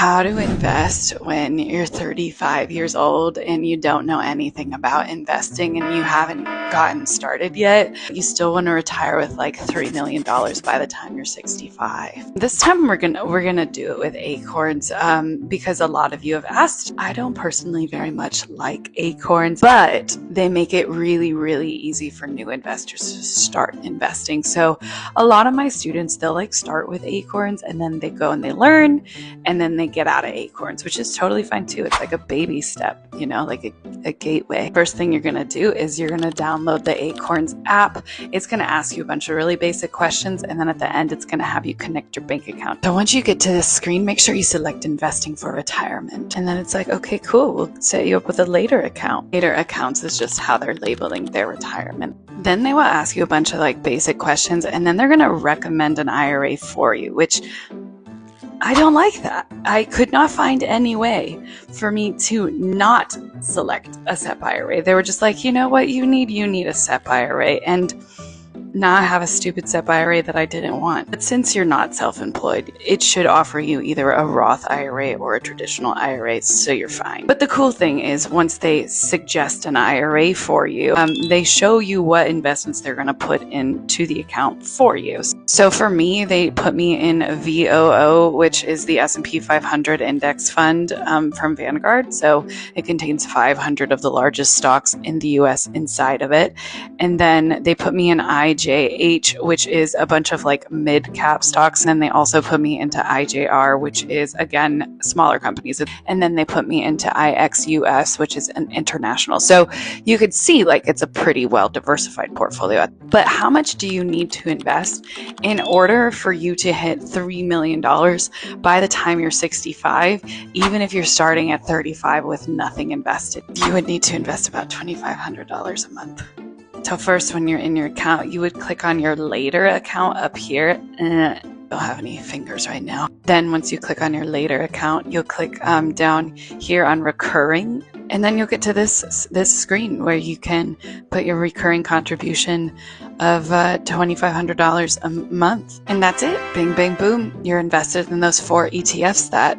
How to invest when you're 35 years old and you don't know anything about investing and you haven't gotten started yet. You still want to retire with like $3 million by the time you're 65. This time we're gonna do it with acorns because a lot of you have asked. I don't personally very much like acorns, but they make it really, really easy for new investors to start investing. So a lot of my students, they'll like start with acorns and then they go and they learn and then they get out of acorns, which is totally fine too. It's like a baby step, you know, like a gateway. First thing you're going to do is you're going to download the Acorns app. It's going to ask you a bunch of really basic questions, and then at the end it's going to have you connect your bank account. So once you get to this screen, make sure you select investing for retirement, and then it's like, okay, cool, we'll set you up with a later account. Later accounts is just how they're labeling their retirement. Then they will ask you a bunch of like basic questions, and then they're going to recommend an IRA for you, which I don't like that. I could not find any way for me to not select a SEP IRA. They were just like, you know what you need a SEP IRA. And now I have a stupid SEP IRA that I didn't want. But since you're not self-employed, it should offer you either a Roth IRA or a traditional IRA, so you're fine. But the cool thing is once they suggest an IRA for you, they show you what investments they're going to put into the account for you. So for me, they put me in VOO, which is the S&P 500 index fund from Vanguard. So it contains 500 of the largest stocks in the US inside of it. And then they put me in IJH, which is a bunch of like mid-cap stocks. And then they also put me into IJR, which is, again, smaller companies. And then they put me into IXUS, which is an international. So you could see like it's a pretty well-diversified portfolio. But how much do you need to invest in order for you to hit $3 million by the time you're 65, even if you're starting at 35 with nothing invested? You would need to invest about $2,500 a month. So first, when you're in your account, you would click on your later account up here. I don't have any fingers right now. Then once you click on your later account, you'll click down here on recurring, and then you'll get to this screen where you can put your recurring contribution of $2,500 a month. And that's it. Bing, bang, boom. You're invested in those 4 ETFs that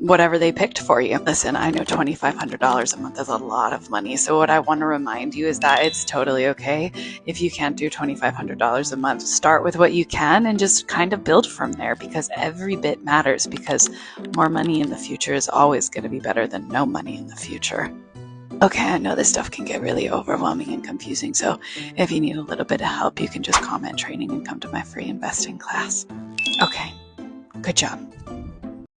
whatever they picked for you. Listen, I know $2,500 a month is a lot of money. So what I want to remind you is that it's totally okay if you can't do $2,500 a month. Start with what you can and just kind of build from there, because every bit matters, because more money in the future is always going to be better than no money in the future. Okay, I know this stuff can get really overwhelming and confusing, so if you need a little bit of help, you can just comment training and come to my free investing class. Okay, good job.